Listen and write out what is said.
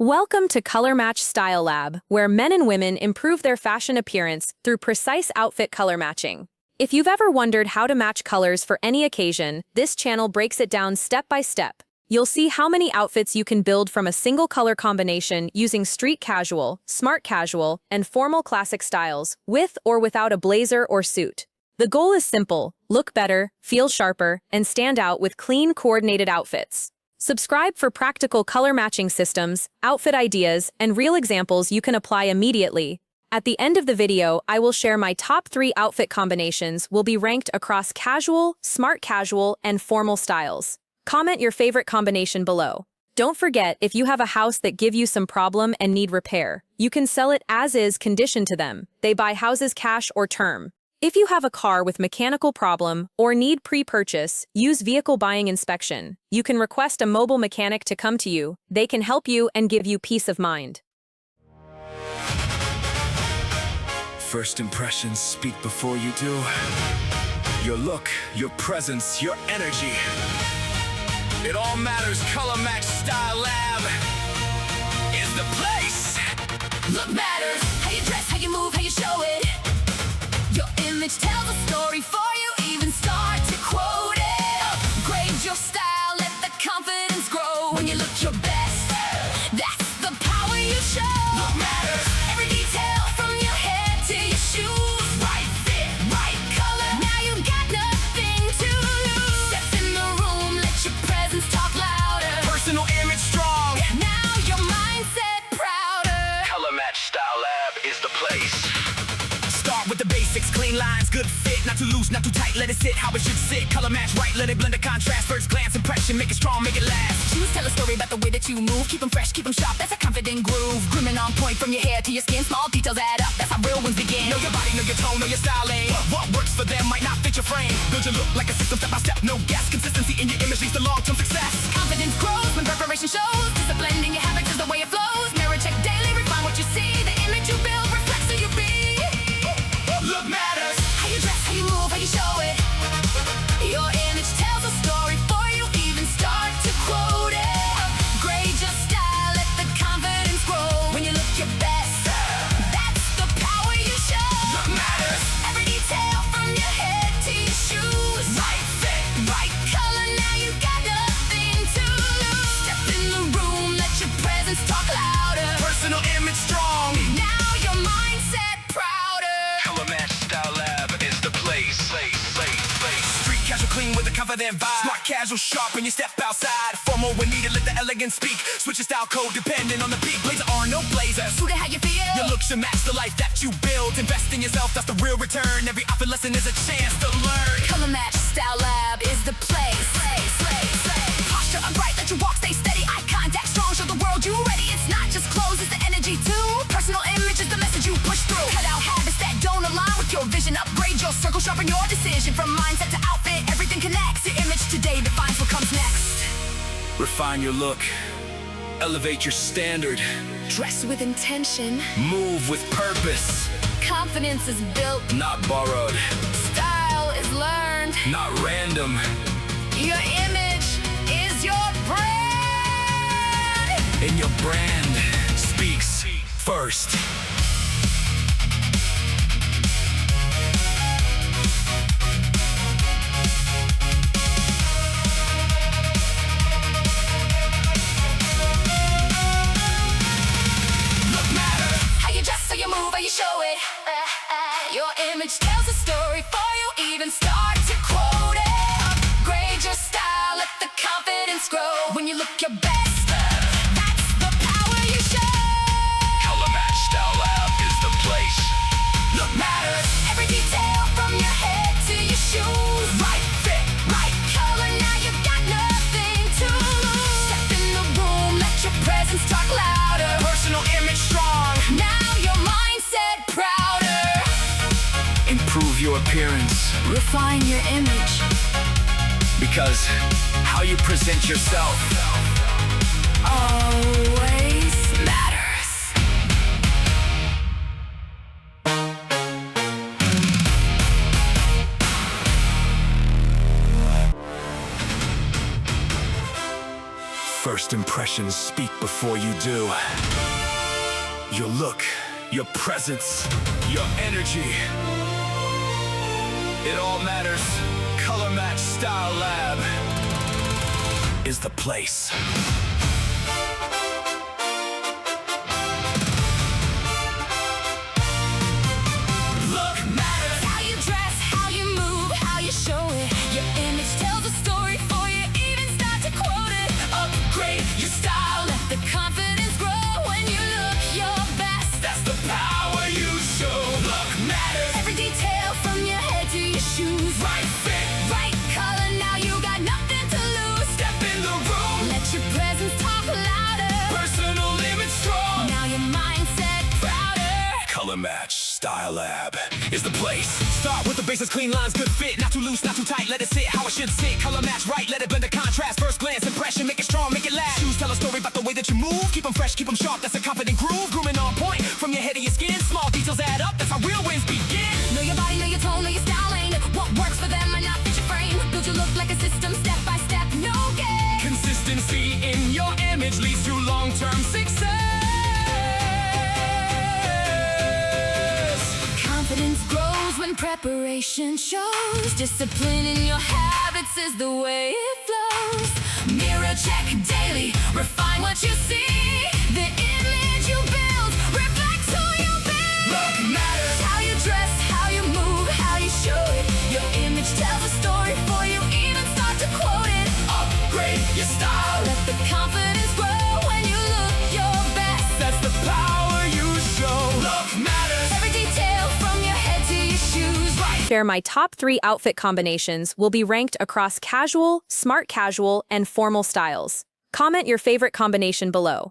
Welcome to Color Match Style Lab, where men and women improve their fashion appearance through precise outfit color matching. If you've ever wondered how to match colors for any occasion, this channel breaks it down step by step. You'll see how many outfits you can build from a single color combination using street casual, smart casual, and formal classic styles, with or without a blazer or suit. The goal is simple: look better, feel sharper, and stand out with clean, coordinated outfits. Subscribe for practical color matching systems, outfit ideas, and real examples you can apply immediately. At the end of the video, I will share my top 3 outfit combinations will be ranked across casual, smart casual, and formal styles. Comment your favorite combination below. Don't forget, if you have a house that give you some problem and need repair, you can sell it as is, condition to them. They buy houses cash or term. If you have a car with mechanical problem or need pre-purchase, use vehicle buying inspection. You can request a mobile mechanic to come to you. They can help you and give you peace of mind. First impressions speak before you do. Your look, your presence, your energy. It all matters. Color Match Style Lab is the place. Look matters. How you dress, how you move, how you show it. Your image tells a story for you, even start to quote it. Upgrade your style, let the confidence grow. When you look your best, that's the power you show. Look matters, every detail from your head to your shoes. Right fit, right color, now you got nothing to lose. Step in the room, let your presence talk louder. Personal image strong. Now your mindset prouder. Color Match Style Lab is the place. Start with the basics, clean lines, good fit, not too loose, not too tight, let it sit how it should sit. Color match right, let it blend the contrast. First glance impression, make it strong, make it last. Choose, tell a story about the way that you move. Keep them fresh, keep them sharp, that's a confident groove. Grooming on point from your hair to your skin. Small details add up, that's how real ones begin. Know your body, know your tone, know your styling. What works for them might not fit your frame. Build your look like a system, step by step, no guess. Consistency in your image leads to long-term success. Confidence grows when preparation shows. Discipline in your habits is the way it flows. Mirror check daily, refine what you see. The image you build reflects who you be. Look matters. How you dress, how you move, how you show it. Your image tells a story for you, even start to quote it. Upgrade your style, let the confidence grow. When you look your best, that's the power you show. Look matters. Every detail from your head to your shoes. Right fit, Right color, now you got nothing to lose. Step in the room, let your presence talk louder. personal image strong. Now your mindset prouder. Color Match Style Lab is the place. Street casual clean with a confident vibe. Smart casual sharp when you step outside. Formal when needed, let the elegance speak. Switch your style code depending on the beat. Blazer or no blazer. Suited how you feel. Your look should match the life that you build. Invest in yourself, that's the real return. Every outfit lesson is a chance to learn. Color Match Style Lab is the place. Posture upright, let you walk, stay steady. Eye contact strong, show the world you ready. It's not just clothes, it's the energy too. Personal image is the message you push through. Cut out habits that don't align with your vision. Upgrade your circle, sharpen your decision. From mindset to outfit, everything connects. Your image today defines what comes next. Refine your look. Elevate your standard. Dress with intention. Move with purpose. Confidence is built. Not borrowed. Style is learned. Not random. Your image is your brand. And your brand speaks first. How you dress, how you move, how you show it. Your image tells a story for you, even start to quote it. Upgrade your style, let the confidence grow. When you look your best, that's the power you show. Color Match Style Lab is the place. Look matters, every detail from your head to your shoes. Right fit, right color, now you got nothing to lose. Step in the room, let your presence talk louder. Personal image strong. Now your mindset prouder. Improve your appearance. Refine your image. Because how you present yourself Always matters. first. First impressions speak before you do. Your look, your presence, your energy. It all matters. Color Match Style Lab is the place. Look matters. How you dress, how you move, how you show it. Your image tells a story for you, even start to quote it. Upgrade your style, let the confidence grow when you look your best. That's the power you show. Look matters. Every detail from your head to your shoes. Right fit, Right color, now you got nothing to lose. step in the room. Let your presence talk louder. Personal image strong. Now your mindset prouder. Color Match Style Lab is the place. Start with the basics, clean lines, good fit. Not too loose, not too tight, let it sit how it should sit. Color match right, let it blend the contrast. First glance impression, make it strong, make it last. Shoes tell a story about the way that you move. Keep them fresh, keep them sharp, that's a confident groove. Grooming on point, from your head to your skin. Small details add up, that's how real wins begin. Know your body, know your tone, know your style lane. What works for them might not fit your frame. Build your look like a system, step by step, no game. Consistency in your image leads to long-term success. Confidence grows when preparation shows. Discipline in your habits is the way it flows. Mirror check daily, refine what you see. The image you build reflects who you be. Look matters. How you dress, how you move, how you show it. Your image tells a story for you, even start to quote it. Upgrade your style. Let the confidence grow when you look your best. That's the power you show. Look matters. Every detail from your head to your shoes. Right. Share my top 3 outfit combinations will be ranked across casual, smart casual, and formal styles. Comment your favorite combination below.